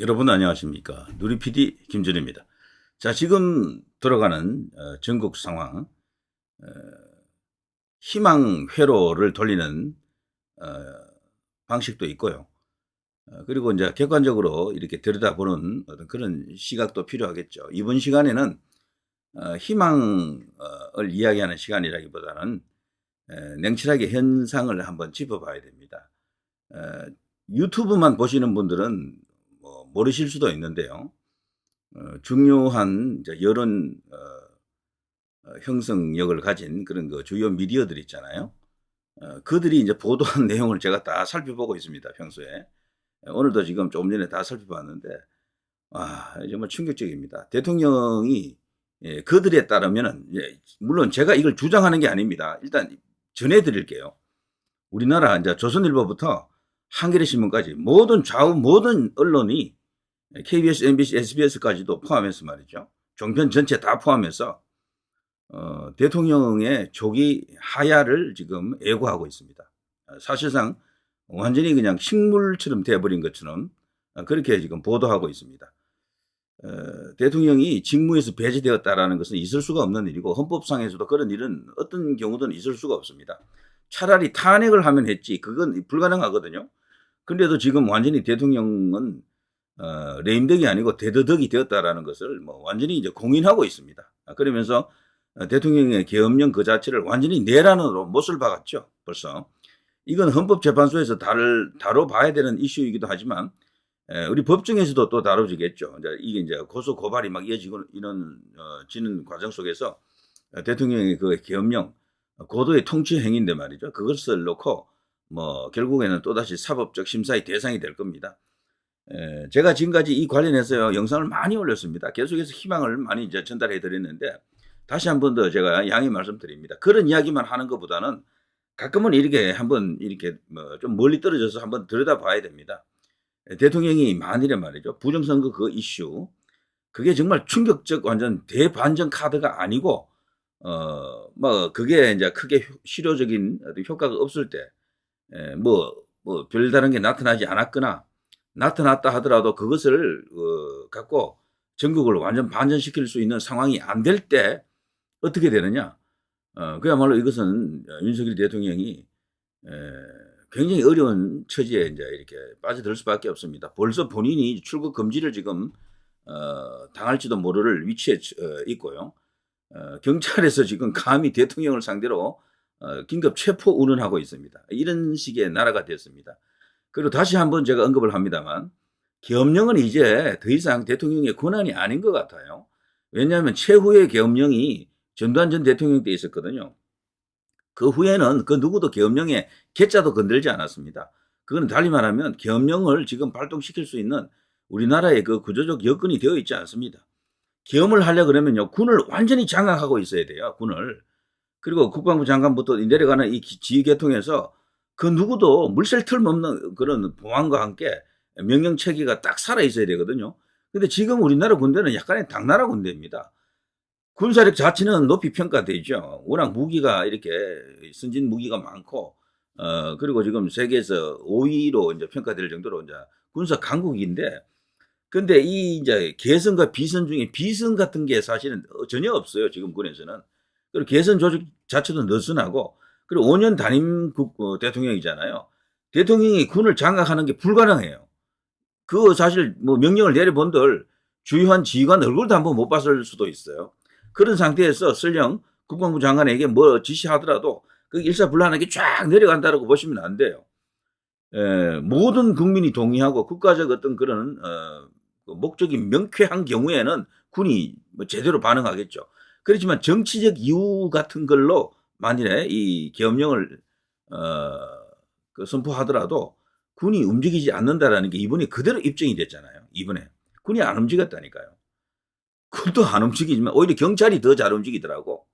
여러분 안녕하십니까. 누리 PD 김준입니다. 자, 지금 돌아가는 전국 상황, 어, 희망 회로를 돌리는 어, 방식도 있고요. 그리고 이제 객관적으로 이렇게 들여다보는 어떤 그런 시각도 필요하겠죠. 이번 시간에는 희망을 이야기하는 시간이라기보다는 냉철하게 현상을 한번 짚어봐야 됩니다. 어, 유튜브만 보시는 분들은 뭐 모르실 수도 있는데요. 중요한 이제 여론 형성력을 가진 그런 그 주요 미디어들 있잖아요. 그들이 이제 보도한 내용을 제가 다 살펴보고 있습니다, 평소에. 오늘도 지금 조금 전에 다 살펴봤는데, 와, 정말 충격적입니다. 대통령이, 그들에 따르면은, 물론 제가 이걸 주장하는 게 아닙니다. 일단 전해드릴게요. 우리나라 이제 조선일보부터 한겨레 신문까지 모든 좌우 모든 언론이 KBS, MBC, SBS까지도 포함해서 말이죠. 종편 전체 다 포함해서 대통령의 조기 하야를 지금 예고하고 있습니다. 사실상 완전히 그냥 식물처럼 돼버린 것처럼 그렇게 지금 보도하고 있습니다. 대통령이 직무에서 배제되었다라는 것은 있을 수가 없는 일이고 헌법상에서도 그런 일은 어떤 경우든 있을 수가 없습니다. 차라리 탄핵을 하면 했지 그건 불가능하거든요. 그런데도 지금 완전히 대통령은 레임덕이 아니고 대더덕이 되었다라는 것을 뭐 완전히 이제 공인하고 있습니다. 그러면서 대통령의 계엄령 그 자체를 완전히 내란으로 못을 박았죠. 벌써. 이건 헌법재판소에서 다뤄봐야 되는 이슈이기도 하지만 우리 법정에서도 또 다뤄지겠죠. 이게 이제 고소 고발이 막 이어지는 과정 속에서 대통령의 그 계엄령 고도의 통치 행위인데 말이죠. 그것을 놓고 뭐 결국에는 또다시 사법적 심사의 대상이 될 겁니다. 제가 지금까지 이 관련해서 영상을 많이 올렸습니다. 계속해서 희망을 많이 이제 전달해 드렸는데 다시 한 번 더 제가 양해 말씀드립니다. 그런 이야기만 하는 것보다는 가끔은 이렇게 한번 이렇게 뭐 좀 멀리 떨어져서 한번 들여다봐야 됩니다. 대통령이 만일에 말이죠 부정선거 그 이슈 그게 정말 충격적 완전 대반전 카드가 아니고 뭐 그게 이제 크게 실효적인 효과가 없을 때 뭐 별다른 게 나타나지 않았거나 나타났다 하더라도 그것을 갖고 전국을 완전 반전시킬 수 있는 상황이 안 될 때 어떻게 되느냐? 그야말로 이것은 윤석열 대통령이 에, 굉장히 어려운 처지에 이제 이렇게 빠져들 수밖에 없습니다. 벌써 본인이 출국 금지를 지금 당할지도 모를 위치에 있고요. 경찰에서 지금 감히 대통령을 상대로 긴급 체포 운운하고 있습니다. 이런 식의 나라가 됐습니다. 그리고 다시 한번 제가 언급을 합니다만 계엄령은 이제 더 이상 대통령의 권한이 아닌 것 같아요. 왜냐하면 최후의 계엄령이 전두환 전 대통령 때 있었거든요. 그 후에는 그 누구도 계엄령의 개자도 건들지 않았습니다. 그건 달리 말하면 계엄령을 지금 발동시킬 수 있는 우리나라의 그 구조적 여건이 되어 있지 않습니다. 계엄을 하려 그러면요 군을 완전히 장악하고 있어야 돼요. 군을. 그리고 국방부 장관부터 내려가는 이 지휘계통에서 그 누구도 물샐 틈 없는 그런 보안과 함께 명령 체계가 딱 살아 있어야 되거든요. 근데 지금 우리나라 군대는 약간의 당나라 군대입니다. 군사력 자체는 높이 평가되죠. 워낙 무기가 이렇게 선진 무기가 많고, 그리고 지금 세계에서 5위로 이제 평가될 정도로 이제 군사 강국인데, 근데 이 이제 개선과 비선 중에 비선 같은 게 사실은 전혀 없어요. 지금 군에서는. 그리고 개선 조직 자체도 느슨하고, 그리고 5년 단임 대통령이잖아요. 대통령이 군을 장악하는 게 불가능해요. 그 사실 뭐 명령을 내려본들 주요한 지휘관 얼굴도 한번 못 봤을 수도 있어요. 그런 상태에서 설령 국방부 장관에게 뭐 지시하더라도 그 일사불란하게 쫙 내려간다라고 보시면 안 돼요. 모든 국민이 동의하고 국가적 어떤 그런 그 목적이 명쾌한 경우에는 군이 뭐 제대로 반응하겠죠. 그렇지만 정치적 이유 같은 걸로 만일에 이 계엄령을 그 선포하더라도 군이 움직이지 않는다라는 게 이번에 그대로 입증이 됐잖아요. 이번에 군이 안 움직였다니까요. 군도 안 움직이지만 오히려 경찰이 더 잘 움직이더라고.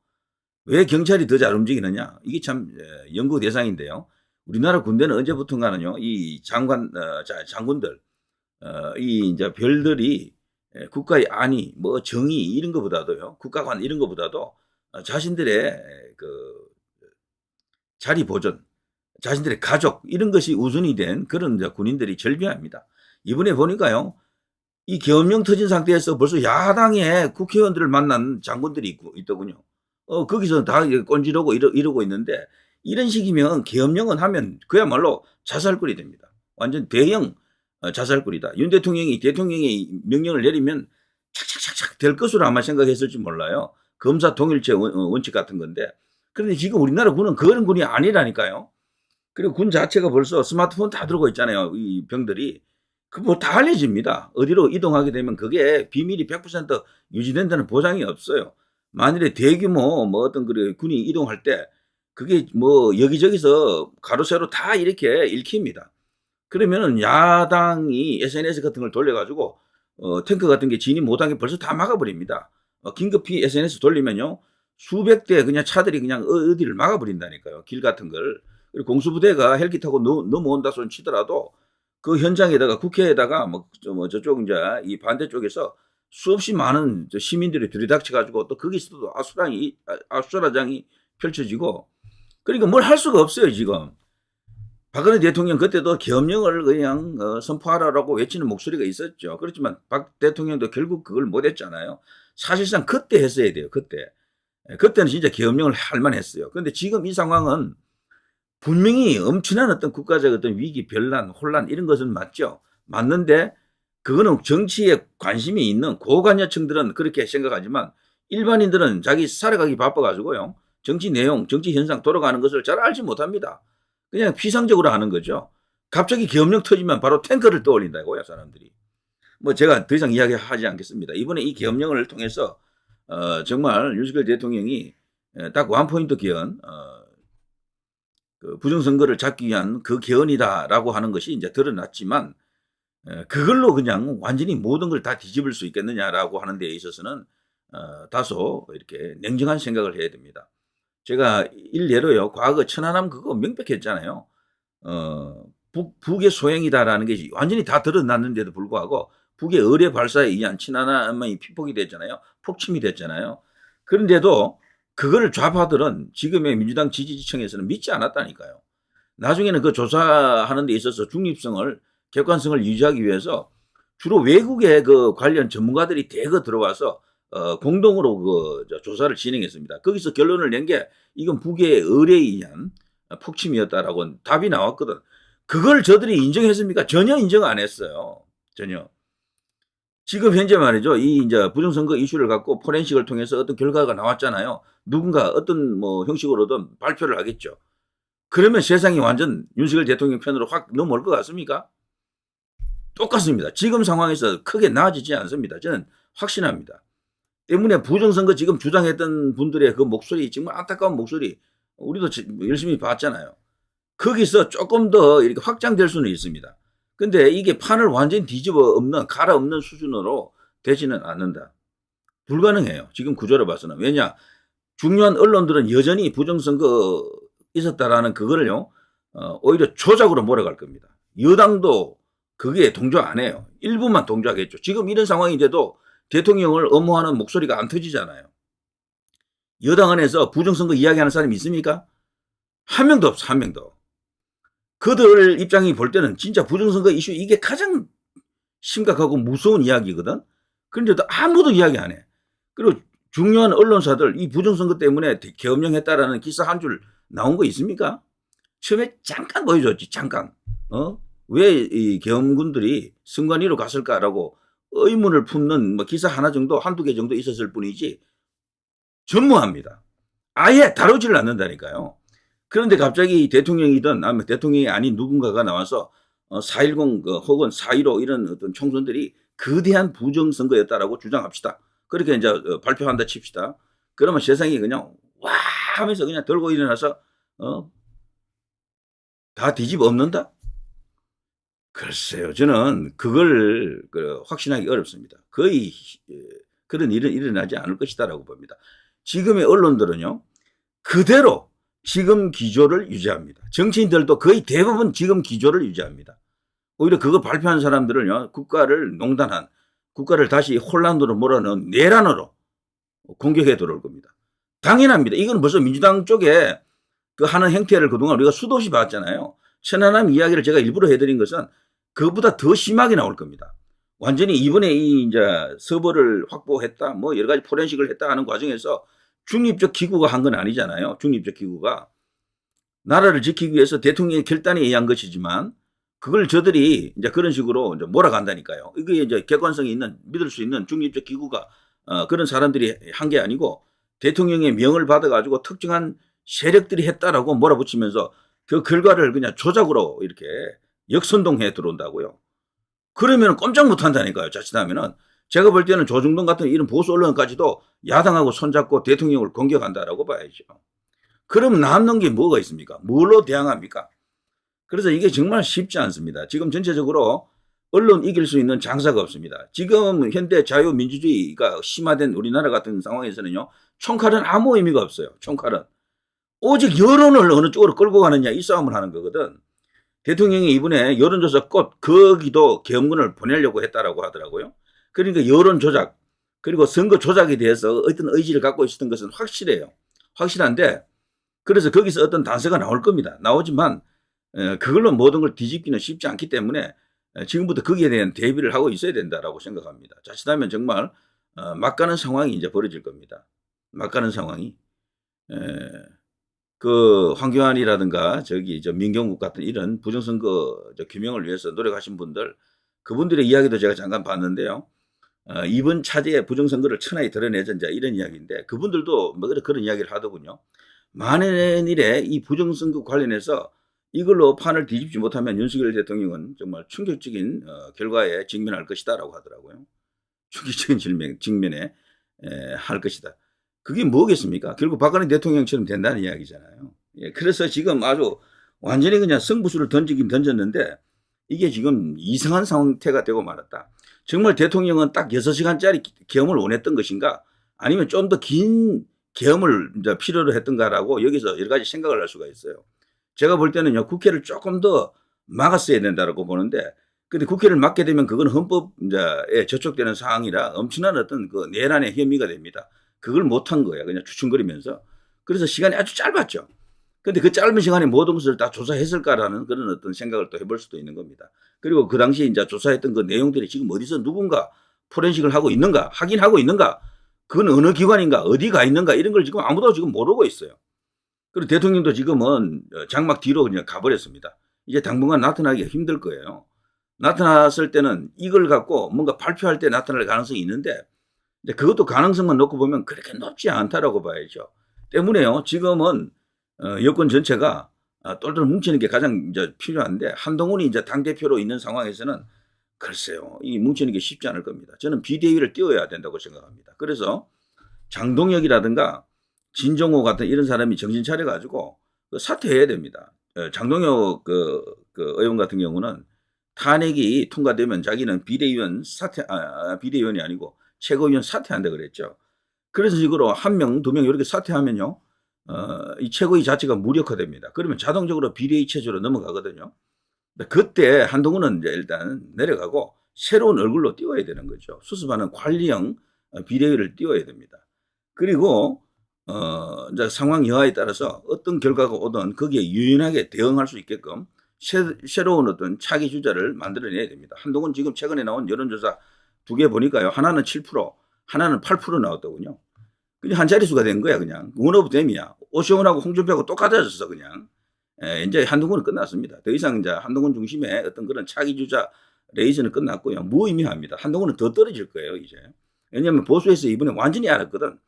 왜 경찰이 더 잘 움직이느냐? 이게 참 연구 대상인데요. 우리나라 군대는 언제부턴가는요, 이 장군들, 이 이제 별들이 국가의 안위, 뭐 정의 이런 것보다도요, 국가관 이런 것보다도 자신들의 그 자리 보존, 자신들의 가족 이런 것이 우선이 된 그런 군인들이 절비합니다. 이번에 보니까요, 이 계엄령 터진 상태에서 벌써 야당의 국회의원들을 만난 장군들이 있더군요. 거기서 다 꼰지르고 이러고 있는데 이런 식이면 계엄령은 하면 그야말로 자살골이 됩니다. 완전 대형 자살골이다. 윤 대통령이 명령을 내리면 착착착착 될 것으로 아마 생각했을지 몰라요. 검사 동일체 원칙 같은 건데. 그런데 지금 우리나라 군은 그런 군이 아니라니까요. 그리고 군 자체가 벌써 스마트폰 다 들고 있잖아요. 이 병들이. 그 뭐 다 알려집니다. 어디로 이동하게 되면 그게 비밀이 100% 유지된다는 보장이 없어요. 만일에 대규모 뭐 어떤 그 군이 이동할 때 그게 뭐 여기저기서 가로세로 다 이렇게 읽힙니다. 그러면은 야당이 SNS 같은 걸 돌려가지고 탱크 같은 게 진입 못하게 벌써 다 막아버립니다. 긴급히 SNS 돌리면요 수백 대 그냥 차들이 그냥 어디를 막아버린다니까요. 길 같은 걸. 그리고 공수부대가 헬기 타고 넘어온다 손 치더라도 그 현장에다가 국회에다가 뭐 저쪽 이제 이 반대쪽에서 수없이 많은 시민들이 들이닥쳐가지고 또 거기서도 압수라장이 펼쳐지고 그러니까 뭘 할 수가 없어요 지금. 박근혜 대통령 그때도 계엄령을 그냥 선포하라고 외치는 목소리가 있었죠. 그렇지만 박 대통령도 결국 그걸 못했잖아요. 사실상 그때 했어야 돼요. 그때는 진짜 계엄령을 할 만했어요. 그런데 지금 이 상황은 분명히 엄청난 어떤 국가적 어떤 위기, 변란, 혼란 이런 것은 맞죠. 맞는데 그거는 정치에 관심이 있는 고관여층들은 그렇게 생각하지만 일반인들은 자기 살아가기 바빠가지고요. 정치 내용, 정치 현상 돌아가는 것을 잘 알지 못합니다. 그냥 피상적으로 하는 거죠. 갑자기 계엄령 터지면 바로 탱크를 떠올린다고요, 사람들이. 뭐 제가 더 이상 이야기하지 않겠습니다. 이번에 이 계엄령을 통해서 정말 윤석열 대통령이 딱 원포인트 개헌, 그 부정선거를 잡기 위한 그 개헌이다라고 하는 것이 이제 드러났지만 그걸로 그냥 완전히 모든 걸 다 뒤집을 수 있겠느냐라고 하는 데에 있어서는 다소 이렇게 냉정한 생각을 해야 됩니다. 제가 일례로요, 과거 천안함 그거 명백했잖아요. 북의 소행이다라는 게 완전히 다 드러났는데도 불구하고 북의 의뢰 발사에 의한 천안함이 피폭이 됐잖아요. 폭침이 됐잖아요. 그런데도 그거를 좌파들은 지금의 민주당 지지층에서는 믿지 않았다니까요. 나중에는 그 조사하는 데 있어서 중립성을, 객관성을 유지하기 위해서 주로 외국의 그 관련 전문가들이 대거 들어와서 공동으로 그 조사를 진행했습니다. 거기서 결론을 낸 게 이건 북의 의뢰에 의한 폭침이었다라고 답이 나왔거든. 그걸 저들이 인정했습니까? 전혀 인정 안 했어요. 전혀. 지금 현재 말이죠. 이 이제 부정선거 이슈를 갖고 포렌식을 통해서 어떤 결과가 나왔잖아요. 누군가 어떤 뭐 형식으로든 발표를 하겠죠. 그러면 세상이 완전 윤석열 대통령 편으로 확 넘어올 것 같습니까? 똑같습니다. 지금 상황에서 크게 나아지지 않습니다. 저는 확신합니다. 때문에 부정선거 지금 주장했던 분들의 그 목소리, 정말 안타까운 목소리, 우리도 열심히 봤잖아요. 거기서 조금 더 이렇게 확장될 수는 있습니다. 근데 이게 판을 완전히 뒤집어 갈아엎는 수준으로 되지는 않는다. 불가능해요. 지금 구조를 봐서는. 왜냐? 중요한 언론들은 여전히 부정선거 있었다라는 그거를요, 오히려 조작으로 몰아갈 겁니다. 여당도 그게 동조 안 해요. 일부만 동조하겠죠. 지금 이런 상황인데도 대통령을 엄호하는 목소리가 안 터지잖아요. 여당 안에서 부정선거 이야기하는 사람이 있습니까? 한 명도 없어, 한 명도. 그들 입장이 볼 때는 진짜 부정선거 이슈 이게 가장 심각하고 무서운 이야기거든. 그런데도 아무도 이야기 안 해. 그리고 중요한 언론사들 이 부정선거 때문에 계엄령했다라는 기사 한 줄 나온 거 있습니까? 처음에 잠깐 보여줬지, 잠깐. 왜 이 계엄군들이 선관위로 갔을까라고 의문을 품는 뭐 기사 하나 정도, 한두 개 정도 있었을 뿐이지 전무합니다. 아예 다루지를 않는다니까요. 그런데 갑자기 대통령이든 아니면 대통령이 아닌 누군가가 나와서 4.10 혹은 4.15 이런 어떤 총선들이 거대한 부정선거였다라고 주장합시다. 그렇게 이제 발표한다 칩시다. 그러면 세상이 그냥 와 하면서 그냥 들고 일어나서 다 뒤집어 엎는다? 글쎄요. 저는 그걸 확신하기 어렵습니다. 거의 그런 일은 일어나지 않을 것이다라고 봅니다. 지금의 언론들은요. 그대로 지금 기조를 유지합니다. 정치인들도 거의 대부분 지금 기조를 유지합니다. 오히려 그거 발표한 사람들은요. 국가를 농단한, 국가를 다시 혼란으로 몰아넣은 내란으로 공격해 들어올 겁니다. 당연합니다. 이건 벌써 민주당 쪽에 그 하는 행태를 그동안 우리가 수도 없이 봤잖아요. 천안함 이야기를 제가 일부러 해드린 것은 그것보다 더 심하게 나올 겁니다. 완전히 이번에 이 이제 서버를 확보했다, 뭐 여러 가지 포렌식을 했다 하는 과정에서 중립적 기구가 한 건 아니잖아요. 중립적 기구가 나라를 지키기 위해서 대통령의 결단에 의한 것이지만 그걸 저들이 이제 그런 식으로 이제 몰아간다니까요. 이게 이제 객관성이 있는, 믿을 수 있는 중립적 기구가 그런 사람들이 한 게 아니고 대통령의 명을 받아가지고 특정한 세력들이 했다라고 몰아붙이면서 그 결과를 그냥 조작으로 이렇게 역선동해 들어온다고요. 그러면 꼼짝 못 한다니까요. 자칫하면은. 제가 볼 때는 조중동 같은 이런 보수 언론까지도 야당하고 손잡고 대통령을 공격한다라고 봐야죠. 그럼 남는 게 뭐가 있습니까? 뭘로 대항합니까? 그래서 이게 정말 쉽지 않습니다. 지금 전체적으로 언론 이길 수 있는 장사가 없습니다. 지금 현대 자유민주주의가 심화된 우리나라 같은 상황에서는요, 총칼은 아무 의미가 없어요. 총칼은. 오직 여론을 어느 쪽으로 끌고 가느냐, 이 싸움을 하는 거거든. 대통령이 이번에 여론조사 꽃 거기도 계엄군을 보내려고 했다라고 하더라고요. 그러니까 여론 조작, 그리고 선거 조작에 대해서 어떤 의지를 갖고 있었던 것은 확실해요. 확실한데, 그래서 거기서 어떤 단서가 나올 겁니다. 나오지만 그걸로 모든 걸 뒤집기는 쉽지 않기 때문에 지금부터 거기에 대한 대비를 하고 있어야 된다라고 생각합니다. 자칫하면 정말 막가는 상황이 이제 벌어질 겁니다. 막가는 상황이. 그 황교안이라든가 저기 저 민경국 같은 이런 부정선거 규명을 위해서 노력하신 분들, 그분들의 이야기도 제가 잠깐 봤는데요. 이번 차제에 부정선거를 천하에 드러내자 이런 이야기인데 그분들도 뭐 그런 이야기를 하더군요. 만일에 이 부정선거 관련해서 이걸로 판을 뒤집지 못하면 윤석열 대통령은 정말 충격적인 결과에 직면할 것이다라고 하더라고요. 충격적인 직면에 할 것이다. 그게 뭐겠습니까? 결국 박근혜 대통령처럼 된다는 이야기잖아요. 예, 그래서 지금 아주 완전히 그냥 승부수를 던지긴 던졌는데 이게 지금 이상한 상태가 되고 말았다. 정말 대통령은 딱 6시간짜리 계엄을 원했던 것인가? 아니면 좀 더 긴 계엄을 이제 필요로 했던가라고 여기서 여러 가지 생각을 할 수가 있어요. 제가 볼 때는요, 국회를 조금 더 막았어야 된다고 보는데, 근데 국회를 막게 되면 그건 헌법에 저촉되는 사항이라 엄청난 어떤 그 내란의 혐의가 됩니다. 그걸 못한 거야. 그냥 추춤거리면서. 그래서 시간이 아주 짧았죠. 근데 그 짧은 시간에 모든 것을 다 조사했을까라는 그런 어떤 생각을 또 해볼 수도 있는 겁니다. 그리고 그 당시에 이제 조사했던 그 내용들이 지금 어디서 누군가 포렌식을 하고 있는가, 확인하고 있는가, 그건 어느 기관인가, 어디 가 있는가, 이런 걸 지금 아무도 지금 모르고 있어요. 그리고 대통령도 지금은 장막 뒤로 그냥 가버렸습니다. 이제 당분간 나타나기가 힘들 거예요. 나타났을 때는 이걸 갖고 뭔가 발표할 때 나타날 가능성이 있는데, 그것도 가능성만 놓고 보면 그렇게 높지 않다라고 봐야죠. 때문에요, 지금은 여권 전체가 똘똘 뭉치는 게 가장 이제 필요한데, 한동훈이 이제 당대표로 있는 상황에서는 글쎄요, 이 뭉치는 게 쉽지 않을 겁니다. 저는 비대위를 띄워야 된다고 생각합니다. 그래서 장동혁이라든가 진정호 같은 이런 사람이 정신 차려가지고 사퇴해야 됩니다. 장동혁 의원 같은 경우는 탄핵이 통과되면 자기는 비대위원 비대위원이 아니고 최고위원 사퇴한다 그랬죠. 그래서 식으로 1명, 2명 이렇게 사퇴하면요, 이 최고위 자체가 무력화됩니다. 그러면 자동적으로 비대위 체제로 넘어가거든요. 그때 한동훈은 이제 일단 내려가고 새로운 얼굴로 띄워야 되는 거죠. 수습하는 관리형 비대위를 띄워야 됩니다. 그리고 이제 상황 여하에 따라서 어떤 결과가 오든 거기에 유연하게 대응할 수 있게끔 새로운 어떤 차기 주자를 만들어내야 됩니다. 한동훈 지금 최근에 나온 여론조사 2개 보니까요, 하나는 7%, 하나는 8% 나왔더군요. 그냥 한 자릿수가 된 거야, 그냥. 원오브 댐이야. 오시원하고 홍준표하고 똑같아졌어, 그냥. 이제 한동훈은 끝났습니다. 더 이상 이제 한동훈 중심의 어떤 그런 차기 주자 레이스는 끝났고요. 무의미합니다. 한동훈은 더 떨어질 거예요, 이제. 왜냐하면 보수에서 이번에 완전히 알았거든.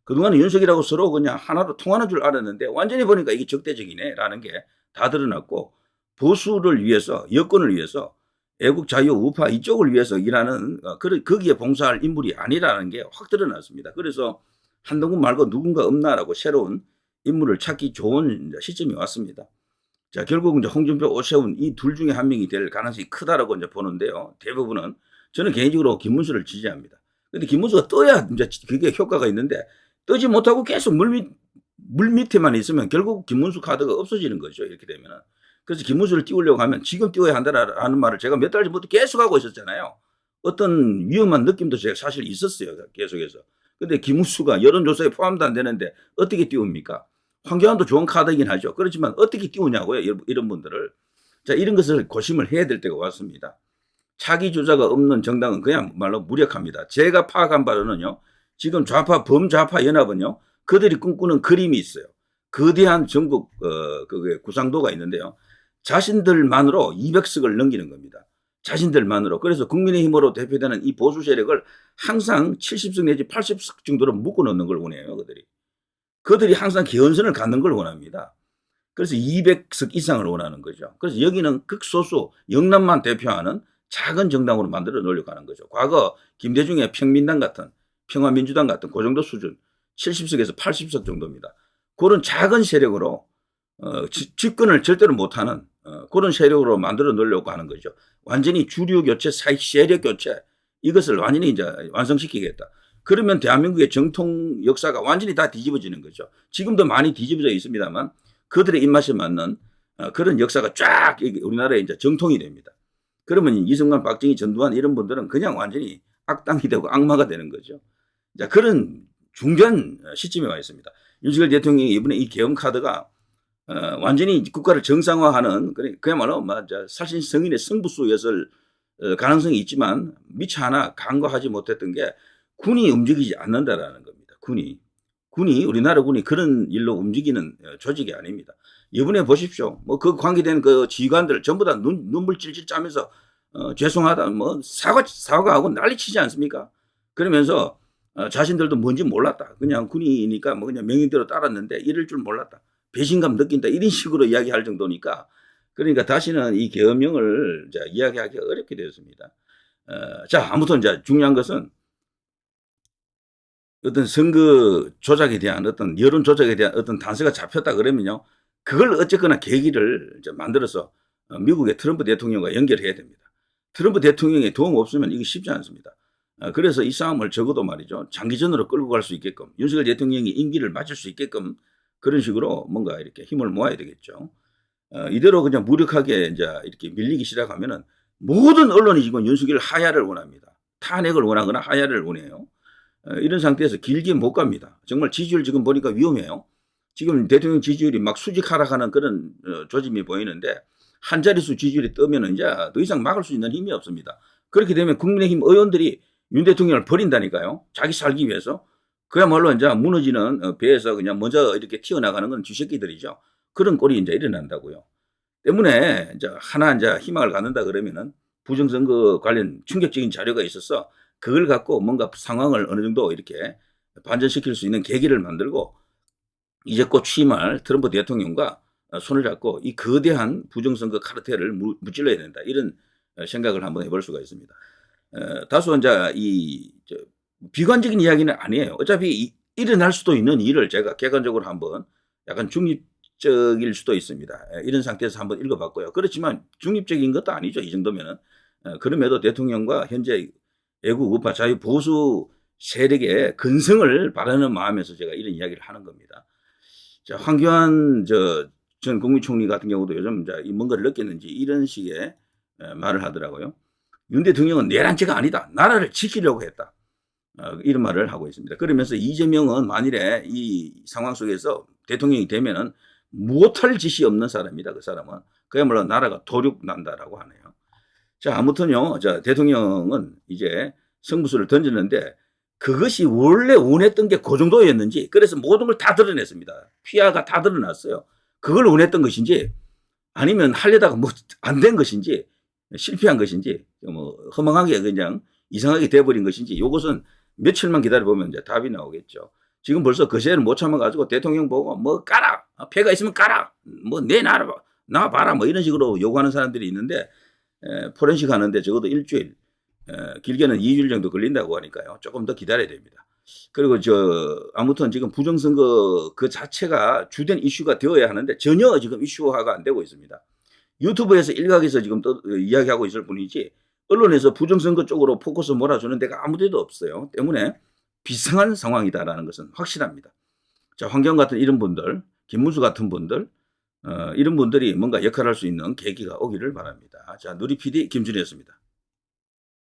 그동안은 윤석이라고 서로 그냥 하나로 통하는 줄 알았는데 완전히 보니까 이게 적대적이네 라는 게 다 드러났고, 보수를 위해서, 여권을 위해서, 애국 자유 우파 이쪽을 위해서 일하는 거기에 봉사할 인물이 아니라는 게 확 드러났습니다. 그래서 한동훈 말고 누군가 없나라고 새로운 인물을 찾기 좋은 시점이 왔습니다. 자, 결국 이제 홍준표, 오세훈 이 둘 중에 한 명이 될 가능성이 크다라고 이제 보는데요. 대부분은 저는 개인적으로 김문수를 지지합니다. 근데 김문수가 떠야 이제 그게 효과가 있는데 뜨지 못하고 계속 물 밑에만 있으면 결국 김문수 카드가 없어지는 거죠. 이렇게 되면은. 그래서 김문수를 띄우려고 하면 지금 띄워야 한다라는 말을 제가 몇 달 전부터 계속 하고 있었잖아요. 어떤 위험한 느낌도 제가 사실 있었어요. 계속해서. 근데 김문수가 여론조사에 포함도 안 되는데 어떻게 띄웁니까? 황교안도 좋은 카드이긴 하죠. 그렇지만 어떻게 띄우냐고요, 이런 분들을. 자, 이런 것을 고심을 해야 될 때가 왔습니다. 차기 주자가 없는 정당은 그야말로 무력합니다. 제가 파악한 바로는요. 지금 좌파 범좌파 연합은요. 그들이 꿈꾸는 그림이 있어요. 거대한 전국 그게 구상도가 있는데요. 자신들만으로 200석을 넘기는 겁니다. 자신들만으로. 그래서 국민의힘으로 대표되는 이 보수 세력을 항상 70석 내지 80석 정도로 묶어놓는 걸 원해요. 그들이 항상 개헌선을 갖는 걸 원합니다. 그래서 200석 이상을 원하는 거죠. 그래서 여기는 극소수 영남만 대표하는 작은 정당으로 만들어 놓으려고 하는 거죠. 과거 김대중의 평민당 같은 평화민주당 같은 그 정도 수준 70석에서 80석 정도입니다. 그런 작은 세력으로 집권을 절대로 못하는 그런 세력으로 만들어 놓으려고 하는 거죠. 완전히 주류 교체, 세력 교체 이것을 완전히 이제 완성시키겠다. 그러면 대한민국의 정통 역사가 완전히 다 뒤집어지는 거죠. 지금도 많이 뒤집어져 있습니다만 그들의 입맛에 맞는 그런 역사가 쫙 우리나라에 이제 정통이 됩니다. 그러면 이승만, 박정희, 전두환 이런 분들은 그냥 완전히 악당이 되고 악마가 되는 거죠. 자, 그런 중요한 시점에 와 있습니다. 윤석열 대통령이 이번에 이 계엄 카드가 완전히 국가를 정상화하는 그야말로 사실 성인의 승부수였을 가능성이 있지만 미처 하나 간과하지 못했던 게 군이 움직이지 않는다라는 겁니다. 우리나라 군이 그런 일로 움직이는 조직이 아닙니다. 이번에 보십시오. 뭐 그 관계된 그 지휘관들 전부 다 눈물 찔찔 짜면서 죄송하다 뭐 사과하고 난리치지 않습니까? 그러면서 자신들도 뭔지 몰랐다. 그냥 군이니까 뭐 그냥 명령대로 따랐는데 이럴 줄 몰랐다. 배신감 느낀다. 이런 식으로 이야기할 정도니까 그러니까 다시는 이 계엄령을 이야기하기가 어렵게 되었습니다. 자, 아무튼 이제 중요한 것은 어떤 선거 조작에 대한 어떤 여론 조작에 대한 어떤 단서가 잡혔다 그러면요. 그걸 어쨌거나 계기를 이제 만들어서 미국의 트럼프 대통령과 연결해야 됩니다. 트럼프 대통령의 도움 없으면 이게 쉽지 않습니다. 그래서 이 싸움을 적어도 말이죠. 장기전으로 끌고 갈 수 있게끔 윤석열 대통령이 임기를 마칠 수 있게끔 그런 식으로 뭔가 이렇게 힘을 모아야 되겠죠. 이대로 그냥 무력하게 이제 이렇게 밀리기 시작하면은 모든 언론이 지금 윤석열 하야를 원합니다. 탄핵을 원하거나 하야를 원해요. 이런 상태에서 길게 못 갑니다. 정말 지지율 지금 보니까 위험해요. 지금 대통령 지지율이 막 수직 하락하는 그런 조짐이 보이는데 한 자릿수 지지율이 뜨면 이제 더 이상 막을 수 있는 힘이 없습니다. 그렇게 되면 국민의힘 의원들이 윤 대통령을 버린다니까요. 자기 살기 위해서. 그야말로 이제 무너지는 배에서 그냥 먼저 이렇게 튀어나가는 건 쥐새끼들이죠. 그런 꼴이 이제 일어난다고요. 때문에 이제 하나 이제 희망을 갖는다 그러면은 부정선거 관련 충격적인 자료가 있어서 그걸 갖고 뭔가 상황을 어느 정도 이렇게 반전시킬 수 있는 계기를 만들고 이제 곧 취임할 트럼프 대통령과 손을 잡고 이 거대한 부정선거 카르텔을 무찔러야 된다. 이런 생각을 한번 해볼 수가 있습니다. 다소 이제 비관적인 이야기는 아니에요. 어차피 일어날 수도 있는 일을 제가 객관적으로 한번 약간 중립적일 수도 있습니다. 이런 상태에서 한번 읽어봤고요. 그렇지만 중립적인 것도 아니죠. 이 정도면은. 그럼에도 대통령과 현재 애국 우파 자유 보수 세력의 근성을 바라는 마음에서 제가 이런 이야기를 하는 겁니다. 자, 황교안 전 국무총리 같은 경우도 요즘 뭔가를 느꼈는지 이런 식의 말을 하더라고요. 윤 대통령은 내란죄가 아니다. 나라를 지키려고 했다. 이런 말을 하고 있습니다. 그러면서 이재명은 만일에 이 상황 속에서 대통령이 되면은 못할 짓이 없는 사람이다. 그 사람은. 그야말로 나라가 도륙난다라고 하네요. 자, 아무튼요. 자, 대통령은 이제 승부수를 던졌는데 그것이 원래 원했던 게 그 정도였는지 그래서 모든 걸 다 드러냈습니다. 피아가 다 드러났어요. 그걸 원했던 것인지 아니면 하려다가 뭐 안 된 것인지 실패한 것인지 뭐 허망하게 그냥 이상하게 돼버린 것인지 이것은 며칠만 기다려보면 이제 답이 나오겠죠. 지금 벌써 거세를 못 참아가지고 대통령 보고 뭐 까라 패가 있으면 까라 뭐 나 봐라 뭐 이런 식으로 요구하는 사람들이 있는데 포렌식 하는데 적어도 일주일 길게는 2주일 정도 걸린다고 하니까요. 조금 더 기다려야 됩니다. 그리고 아무튼 지금 부정선거 그 자체가 주된 이슈가 되어야 하는데 전혀 지금 이슈화가 안 되고 있습니다. 유튜브에서 일각에서 지금 또 이야기하고 있을 뿐이지 언론에서 부정선거 쪽으로 포커스 몰아주는 데가 아무 데도 없어요. 때문에 비상한 상황이다라는 것은 확실합니다. 자, 황교안 같은 이런 분들, 김문수 같은 분들, 이런 분들이 뭔가 역할할 수 있는 계기가 오기를 바랍니다. 자, 누리 PD 김준희였습니다.